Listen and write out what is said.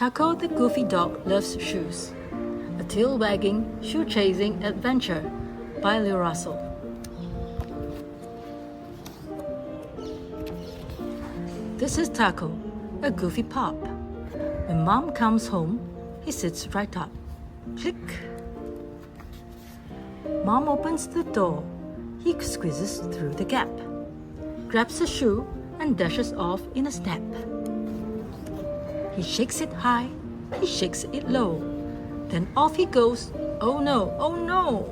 Taco the Goofy Dog Loves Shoes. A tail-wagging, shoe-chasing adventure by Lil Rustle. This is Taco, a goofy pup. When Mom comes home, he sits right up. Click. Mom opens the door. He squeezes through the gap, grabs a shoe, and dashes off in a snap. He shakes it high, he shakes it low. Then off he goes. Oh no, oh no!